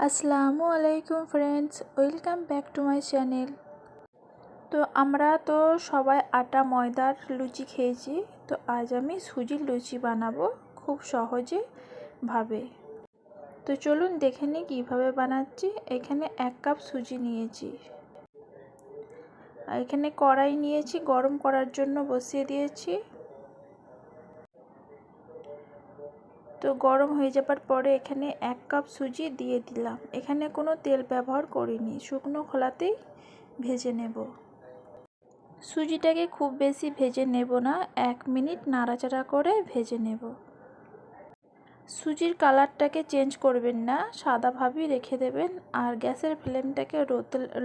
আসসালামু আলাইকুম friends, welcome back to my channel. তো আমরা তো সবাই আটা ময়দার লুচি খেয়েছি। তো আজ আমি সুজির লুচি বানাবো খুব সহজে ভাবে। তো চলুন দেখে নিই কীভাবে বানাচ্ছি। এখানে 1 কাপ সুজি নিয়েছি। আর এখানে কড়াই নিয়েছি, গরম করার জন্য বসিয়ে দিয়েছি। তো গরম হয়ে যাবার পরে এখানে 1 কাপ সুজি দিয়ে দিলাম। এখানে কোনো তেল ব্যবহার করিনি, শুকনো খোলাতেই ভেজে নেব। সুজিটাকে খুব বেশি ভেজে নেব না, 1 মিনিট নাড়াচাড়া করে ভেজে নেব। সুজির কালারটাকে চেঞ্জ করবেন না, সাদাভাবেই রেখে দেবেন। আর গ্যাসের ফ্লেমটাকে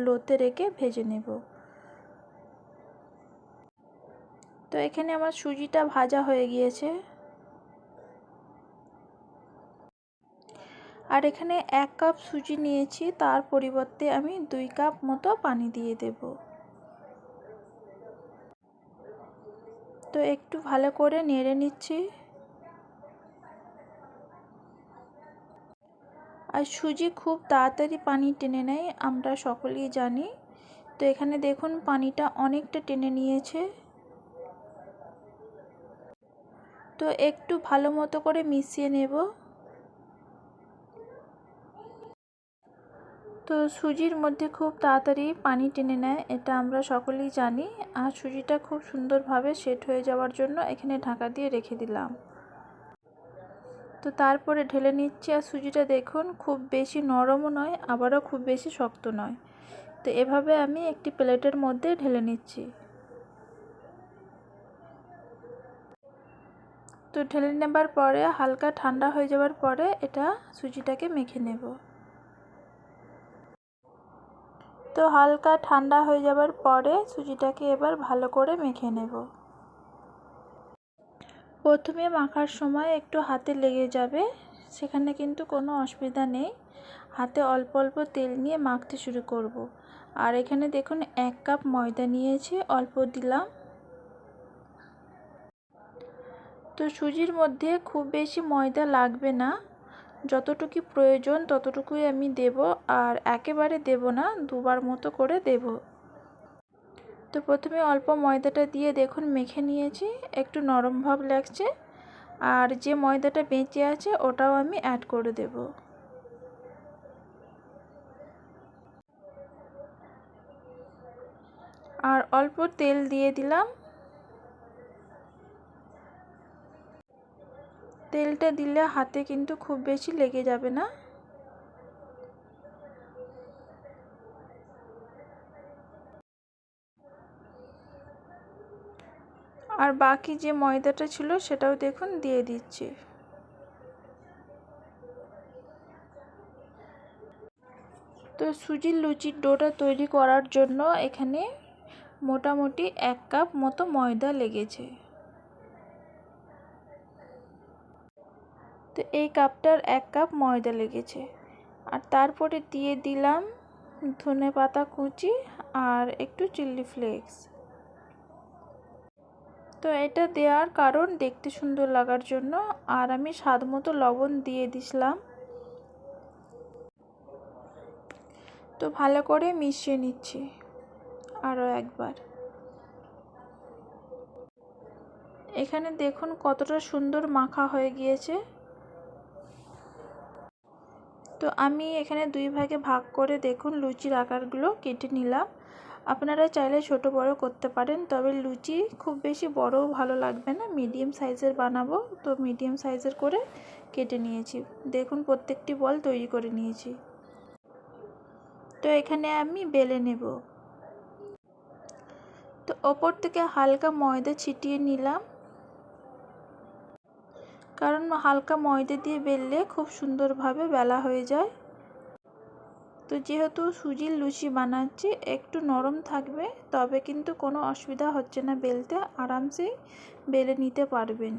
লোতে রেখে ভেজে নেব। তো এখানে আমার সুজিটা ভাজা হয়ে গিয়েছে। আর এখানে 1 কাপ সুজি নিয়েছি, তার পরিবর্তে আমি 2 কাপ মতো পানি দিয়ে দেব। তো একটু ভালো করে নেড়ে নিচ্ছি। আর সুজি খুব তাড়াতাড়ি পানি টেনে নেয়, আমরা সকলেই জানি। তো এখানে দেখুন পানিটা অনেকটা টেনে নিয়েছে। তো একটু ভালো মতো করে মিশিয়ে নেব। তো সুজির মধ্যে খুব তাড়াতাড়ি পানি টেনে নেয়, এটা আমরা সকলেই জানি। আর সুজিটা খুব সুন্দরভাবে সেট হয়ে যাওয়ার জন্য এখানে ঢাকা দিয়ে রেখে দিলাম। তো তারপরে ঢেলে নিচ্ছি। আর সুজিটা দেখুন খুব বেশি নরমও নয়, আবারও খুব বেশি শক্ত নয়। তো এভাবে আমি একটি প্লেটের মধ্যে ঢেলে নিচ্ছি। তো ঢেলে নেবার পরে হালকা ঠান্ডা হয়ে যাওয়ার পরে এটা সুজিটাকে মেখে নেব। তো হালকা ঠান্ডা হয়ে যাবার পরে সুজিটাকে এবার ভালো করে মেখে নেব। প্রথমে মাখার সময় একটু হাতে লেগে যাবে, সেখানে কিন্তু কোনো অসুবিধা নেই। হাতে অল্প অল্প তেল নিয়ে মাখতে শুরু করব। আর এখানে দেখুন 1 কাপ ময়দা নিয়েছি, অল্প দিলাম। তো সুজির মধ্যে খুব বেশি ময়দা লাগবে না, যতটুকু প্রয়োজন ততটুকুই আমি দেব। আর একেবারে দেব না, দুবার মতো করে দেব। তো প্রথমে অল্প ময়দাটা দিয়ে দেখুন মেখে নিয়েছি, একটু নরম ভাব লাগছে। আর যে ময়দাটা বেঁচে আছে ওটাও আমি অ্যাড করে দেব। আর অল্প তেল দিয়ে দিলাম। তেলটা দিলে হাতে কিন্তু খুব বেশি লেগে যাবে না। আর বাকি যে ময়দাটা ছিল সেটাও দেখুন দিয়ে দিচ্ছি। তো সুজির লুচির ডোটা তৈরি করার জন্য এখানে মোটামুটি 1 কাপ মতো ময়দা লেগেছে। তো এই কাপটার 1 কাপ ময়দা লেগেছে। আর তারপরে দিয়ে দিলাম ধনেপাতা কুচি আর একটু চিলি ফ্লেক্স। তো এটা দেওয়ার কারণ দেখতে সুন্দর লাগার জন্য। আর আমি স্বাদ মতো লবণ দিয়ে দিলাম। তো ভালো করে মিশিয়ে নিচ্ছি আরও একবার। এখানে দেখুন কতটা সুন্দর মাখা হয়ে গিয়েছে। তো আমি এখানে 2 ভাগে ভাগ করে দেখুন লুচির আকারগুলো কেটে নিলাম। আপনারা চাইলে ছোট বড় করতে পারেন, তবে লুচি খুব বেশি বড়ও ভালো লাগবে না, মিডিয়াম সাইজের বানাবো। তো মিডিয়াম সাইজের করে কেটে নিয়েছি। দেখুন প্রত্যেকটি বল তৈরি করে নিয়েছি। তো এখানে আমি বেলে নেব। তো ওপর থেকে হালকা ময়দা ছিটিয়ে নিলাম, কারণ হালকা ময়দা দিয়ে বেললে খুব সুন্দরভাবে বেলা হয়ে যায়। তো যেহেতু সুজির লুচি বানাচ্ছি একটু নরম থাকবে, তবে কিন্তু কোনো অসুবিধা হচ্ছে না, বেলতে আরামসেই বেলে নিতে পারবেন।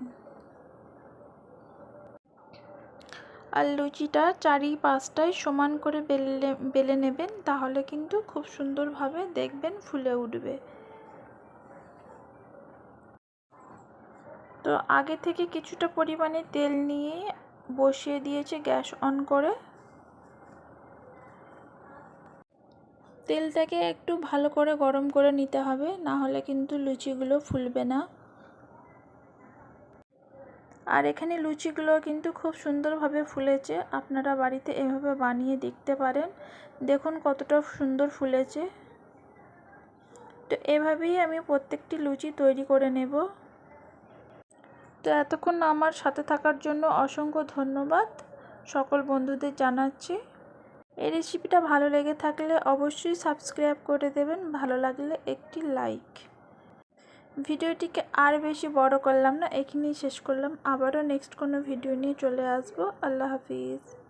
আর লুচিটা চারিপাশটায় সমান করে বেলে নেবেন, তাহলে কিন্তু খুব সুন্দরভাবে দেখবেন ফুলে উঠবে। তো আগে থেকে কিছুটা পরিমাণে তেল নিয়ে বসিয়ে দিয়েছি গ্যাস অন করে। তেলটাকে একটু ভালো করে গরম করে নিতে হবে, না হলে কিন্তু লুচিগুলো ফুলবে না। আর এখানে লুচিগুলো কিন্তু খুব সুন্দরভাবে ফুলেছে। আপনারা বাড়িতে এভাবে বানিয়ে দেখতে পারেন। দেখুন কতটা সুন্দর ফুলেছে। তো এভাবেই আমি প্রত্যেকটি লুচি তৈরি করে নেব। তো এতক্ষণ আমার সাথে থাকার জন্য অসংখ্য ধন্যবাদ সকল বন্ধুদের জানাচ্ছি। এই রেসিপিটা ভালো লেগে থাকলে অবশ্যই সাবস্ক্রাইব করে দেবেন, ভালো লাগলে একটি লাইক। ভিডিওটিকে আর বেশি বড় করলাম না, এখানেই শেষ করলাম। আবারও নেক্সট কোনো ভিডিও নিয়ে চলে আসবো। আল্লাহ হাফিজ।